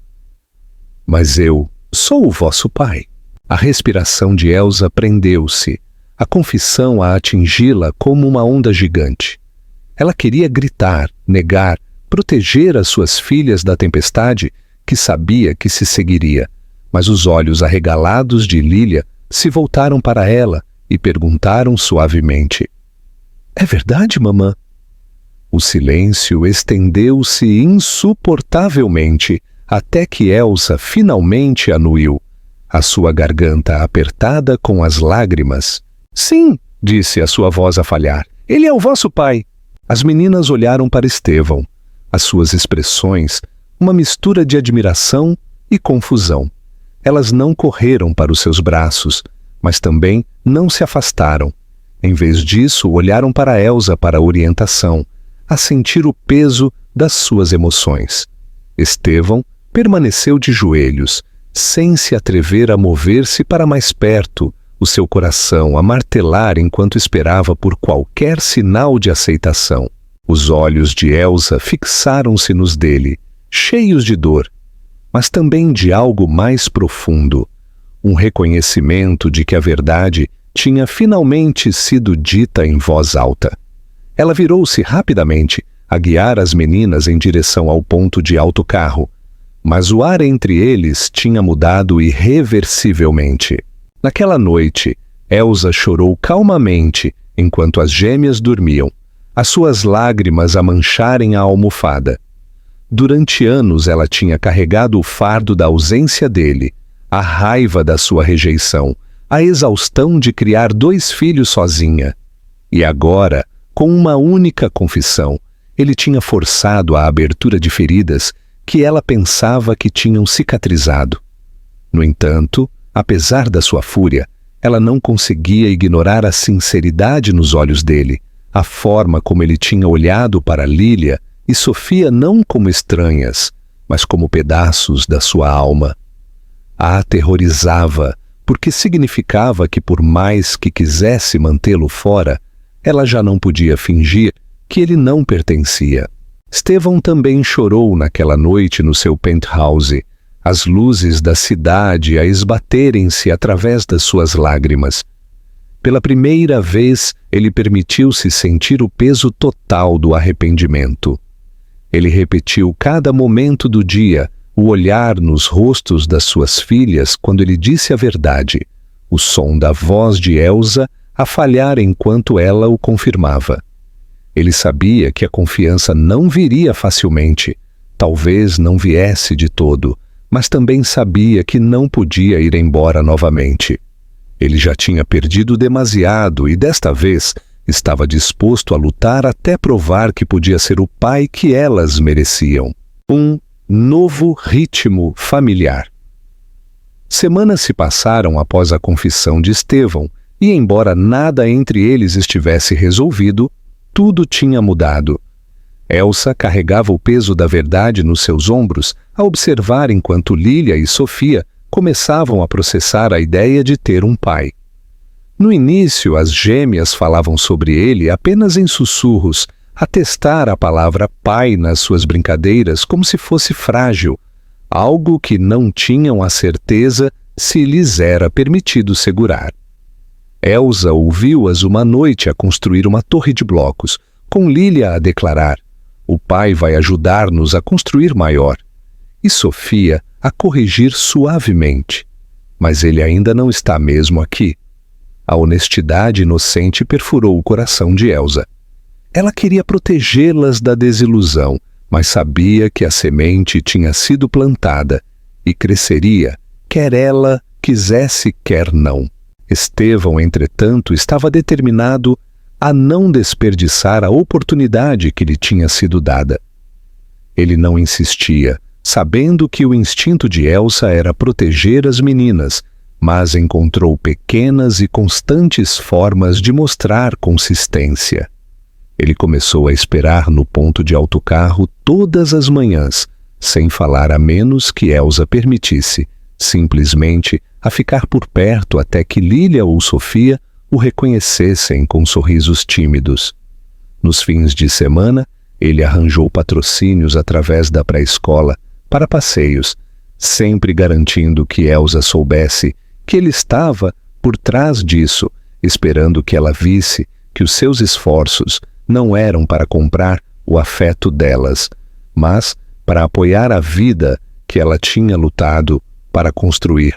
Mas eu sou o vosso pai. A respiração de Elsa prendeu-se, a confissão a atingi-la como uma onda gigante. Ela queria gritar, negar, proteger as suas filhas da tempestade que sabia que se seguiria, mas os olhos arregalados de Lília se voltaram para ela e perguntaram suavemente: É verdade, mamã? O silêncio estendeu-se insuportavelmente até que Elsa finalmente anuiu, a sua garganta apertada com as lágrimas. Sim, disse a sua voz a falhar, ele é o vosso pai. As meninas olharam para Estevão, as suas expressões, uma mistura de admiração e confusão. Elas não correram para os seus braços, mas também não se afastaram. Em vez disso, olharam para Elsa para orientação, a sentir o peso das suas emoções. Estevão permaneceu de joelhos, sem se atrever a mover-se para mais perto, o seu coração a martelar enquanto esperava por qualquer sinal de aceitação. Os olhos de Elsa fixaram-se nos dele, cheios de dor, mas também de algo mais profundo, um reconhecimento de que a verdade tinha finalmente sido dita em voz alta. Ela virou-se rapidamente, a guiar as meninas em direção ao ponto de autocarro, mas o ar entre eles tinha mudado irreversivelmente. Naquela noite, Elsa chorou calmamente enquanto as gêmeas dormiam, as suas lágrimas a mancharem a almofada. Durante anos ela tinha carregado o fardo da ausência dele, a raiva da sua rejeição, a exaustão de criar 2 filhos sozinha. E agora, com uma única confissão, ele tinha forçado a abertura de feridas que ela pensava que tinham cicatrizado. No entanto, apesar da sua fúria, ela não conseguia ignorar a sinceridade nos olhos dele, a forma como ele tinha olhado para Lília e Sofia não como estranhas, mas como pedaços da sua alma. A aterrorizava, porque significava que por mais que quisesse mantê-lo fora, ela já não podia fingir que ele não pertencia. Estevão também chorou naquela noite no seu penthouse, as luzes da cidade a esbaterem-se através das suas lágrimas. Pela primeira vez, ele permitiu-se sentir o peso total do arrependimento. Ele repetiu cada momento do dia, o olhar nos rostos das suas filhas quando ele disse a verdade, o som da voz de Elsa a falhar enquanto ela o confirmava. Ele sabia que a confiança não viria facilmente, talvez não viesse de todo, mas também sabia que não podia ir embora novamente. Ele já tinha perdido demasiado e, desta vez, estava disposto a lutar até provar que podia ser o pai que elas mereciam. Um novo ritmo familiar. Semanas se passaram após a confissão de Estevão, e embora nada entre eles estivesse resolvido, tudo tinha mudado. Elsa carregava o peso da verdade nos seus ombros a observar enquanto Lília e Sofia começavam a processar a ideia de ter um pai. No início, as gêmeas falavam sobre ele apenas em sussurros, a testar a palavra pai nas suas brincadeiras como se fosse frágil, algo que não tinham a certeza se lhes era permitido segurar. Elsa ouviu-as uma noite a construir uma torre de blocos, com Lília a declarar: "O pai vai ajudar-nos a construir maior", e Sofia a corrigir suavemente: "Mas ele ainda não está mesmo aqui." A honestidade inocente perfurou o coração de Elsa. Ela queria protegê-las da desilusão, mas sabia que a semente tinha sido plantada e cresceria, quer ela quisesse, quer não. Estevão, entretanto, estava determinado a não desperdiçar a oportunidade que lhe tinha sido dada. Ele não insistia, sabendo que o instinto de Elsa era proteger as meninas, mas encontrou pequenas e constantes formas de mostrar consistência. Ele começou a esperar no ponto de autocarro todas as manhãs, sem falar a menos que Elsa permitisse, simplesmente a ficar por perto até que Lília ou Sofia o reconhecessem com sorrisos tímidos. Nos fins de semana, ele arranjou patrocínios através da pré-escola para passeios, sempre garantindo que Elsa soubesse que ele estava por trás disso, esperando que ela visse que os seus esforços não eram para comprar o afeto delas, mas para apoiar a vida que ela tinha lutado para construir.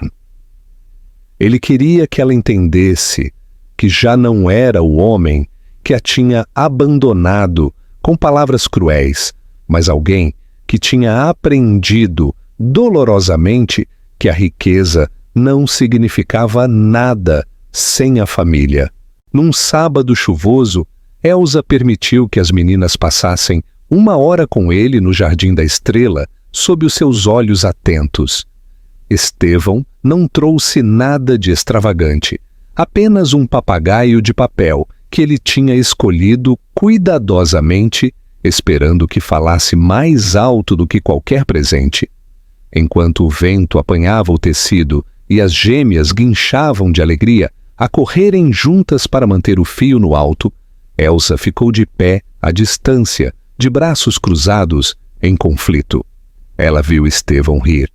Ele queria que ela entendesse que já não era o homem que a tinha abandonado com palavras cruéis, mas alguém que tinha aprendido dolorosamente que a riqueza não significava nada sem a família. Num sábado chuvoso, Elsa permitiu que as meninas passassem 1 hora com ele no Jardim da Estrela, sob os seus olhos atentos. Estevão não trouxe nada de extravagante, apenas um papagaio de papel que ele tinha escolhido cuidadosamente, esperando que falasse mais alto do que qualquer presente. Enquanto o vento apanhava o tecido e as gêmeas guinchavam de alegria, a correrem juntas para manter o fio no alto, Elsa ficou de pé, à distância, de braços cruzados, em conflito. Ela viu Estevão rir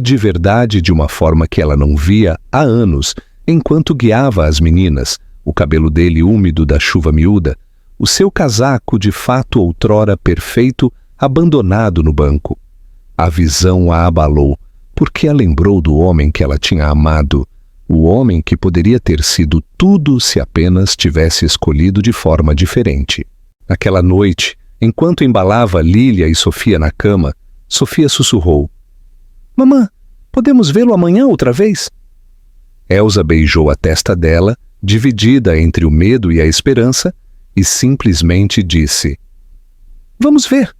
de verdade de uma forma que ela não via há anos, enquanto guiava as meninas, o cabelo dele úmido da chuva miúda, o seu casaco de fato outrora perfeito abandonado no banco. A visão a abalou, porque a lembrou do homem que ela tinha amado, o homem que poderia ter sido tudo se apenas tivesse escolhido de forma diferente. Naquela noite, enquanto embalava Lília e Sofia na cama, Sofia sussurrou: "Mamã, podemos vê-lo amanhã outra vez?" Elsa beijou a testa dela, dividida entre o medo e a esperança, e simplesmente disse: "Vamos ver."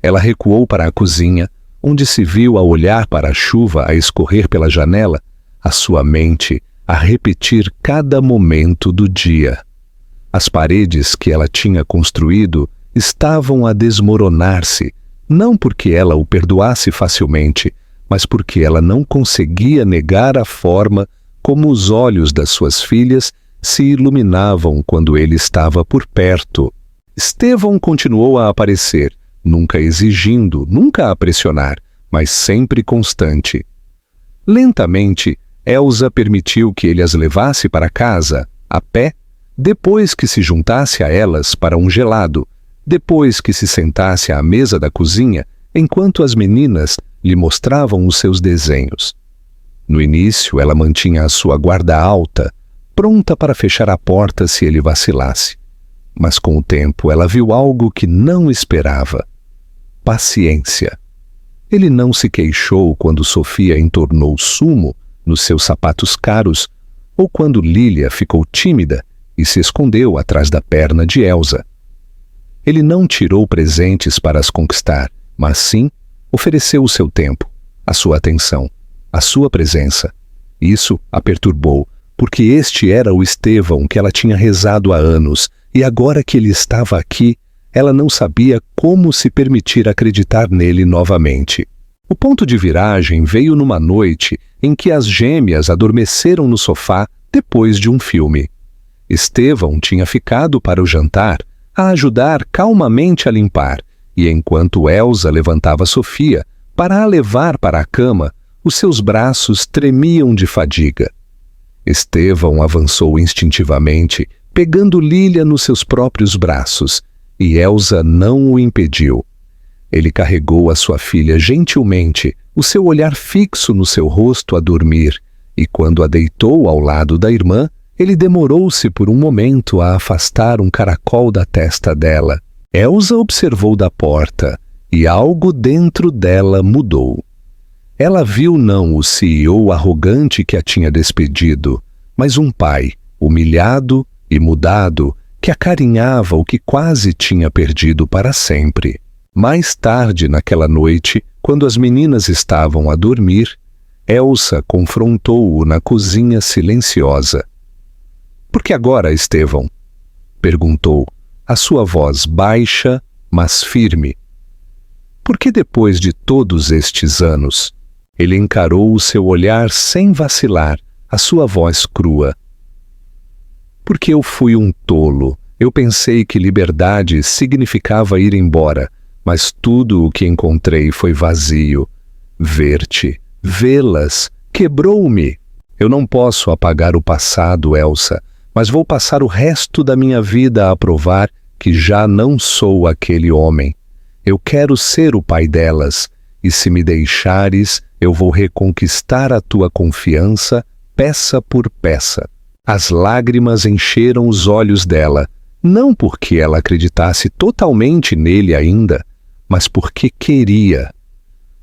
Ela recuou para a cozinha, onde se viu a olhar para a chuva a escorrer pela janela, a sua mente a repetir cada momento do dia. As paredes que ela tinha construído estavam a desmoronar-se, não porque ela o perdoasse facilmente, mas porque ela não conseguia negar a forma como os olhos das suas filhas se iluminavam quando ele estava por perto. Estevão continuou a aparecer, nunca exigindo, nunca a pressionar, mas sempre constante. Lentamente, Elsa permitiu que ele as levasse para casa, a pé, depois que se juntasse a elas para um gelado, depois que se sentasse à mesa da cozinha, enquanto as meninas lhe mostravam os seus desenhos. No início, ela mantinha a sua guarda alta, pronta para fechar a porta se ele vacilasse. Mas com o tempo, ela viu algo que não esperava: paciência. Ele não se queixou quando Sofia entornou sumo nos seus sapatos caros, ou quando Lília ficou tímida e se escondeu atrás da perna de Elsa. Ele não tirou presentes para as conquistar, mas sim ofereceu o seu tempo, a sua atenção, a sua presença. Isso a perturbou, porque este era o Estevão que ela tinha rezado há anos, e agora que ele estava aqui, ela não sabia como se permitir acreditar nele novamente. O ponto de viragem veio numa noite em que as gêmeas adormeceram no sofá depois de um filme. Estevão tinha ficado para o jantar a ajudar calmamente a limpar, e enquanto Elsa levantava Sofia para a levar para a cama, os seus braços tremiam de fadiga. Estevão avançou instintivamente, pegando Lília nos seus próprios braços, e Elsa não o impediu. Ele carregou a sua filha gentilmente, o seu olhar fixo no seu rosto a dormir, e quando a deitou ao lado da irmã, ele demorou-se por um momento a afastar um caracol da testa dela. Elsa observou da porta, e algo dentro dela mudou. Ela viu não o CEO arrogante que a tinha despedido, mas um pai, humilhado e mudado, que acarinhava o que quase tinha perdido para sempre. Mais tarde naquela noite, quando as meninas estavam a dormir, Elsa confrontou-o na cozinha silenciosa. "Por que agora, Estevão?" perguntou, a sua voz baixa, mas firme. "Por que depois de todos estes anos?" Ele encarou o seu olhar sem vacilar, a sua voz crua. "Porque eu fui um tolo. Eu pensei que liberdade significava ir embora, mas tudo o que encontrei foi vazio. Ver-te, vê-las, quebrou-me. Eu não posso apagar o passado, Elsa, mas vou passar o resto da minha vida a provar que já não sou aquele homem. Eu quero ser o pai delas, e se me deixares, eu vou reconquistar a tua confiança, peça por peça." As lágrimas encheram os olhos dela, não porque ela acreditasse totalmente nele ainda, mas porque queria.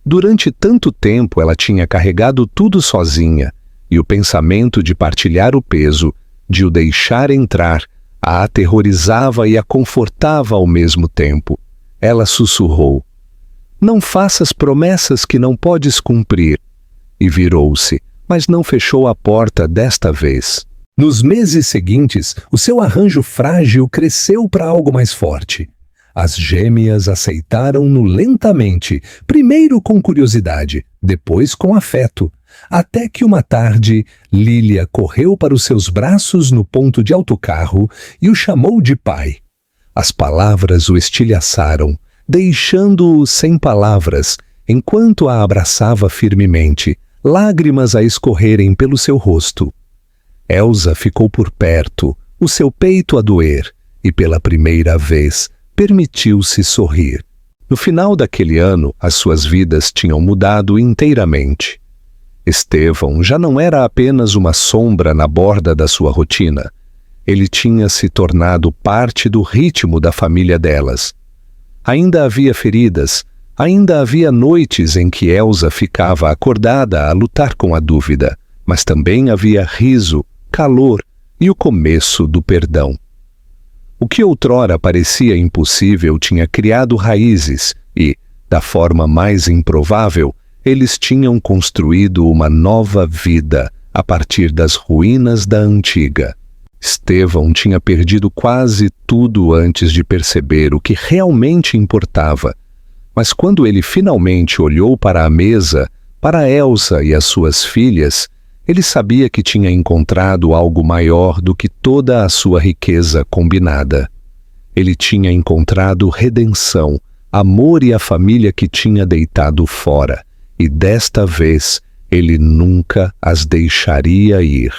Durante tanto tempo ela tinha carregado tudo sozinha, e o pensamento de partilhar o peso, de o deixar entrar, a aterrorizava e a confortava ao mesmo tempo. Ela sussurrou: "Não faças promessas que não podes cumprir." E virou-se, mas não fechou a porta desta vez. Nos meses seguintes, o seu arranjo frágil cresceu para algo mais forte. As gêmeas aceitaram-no lentamente, primeiro com curiosidade, depois com afeto, até que uma tarde, Lília correu para os seus braços no ponto de autocarro e o chamou de pai. As palavras o estilhaçaram, deixando-o sem palavras, enquanto a abraçava firmemente, lágrimas a escorrerem pelo seu rosto. Elsa ficou por perto, o seu peito a doer, e pela primeira vez permitiu-se sorrir. No final daquele ano, as suas vidas tinham mudado inteiramente. Estevão já não era apenas uma sombra na borda da sua rotina. Ele tinha se tornado parte do ritmo da família delas. Ainda havia feridas, ainda havia noites em que Elsa ficava acordada a lutar com a dúvida, mas também havia riso, calor e o começo do perdão. O que outrora parecia impossível tinha criado raízes e, da forma mais improvável, eles tinham construído uma nova vida a partir das ruínas da antiga. Estevão tinha perdido quase tudo antes de perceber o que realmente importava. Mas quando ele finalmente olhou para a mesa, para Elsa e as suas filhas, ele sabia que tinha encontrado algo maior do que toda a sua riqueza combinada. Ele tinha encontrado redenção, amor e a família que tinha deitado fora, e desta vez ele nunca as deixaria ir.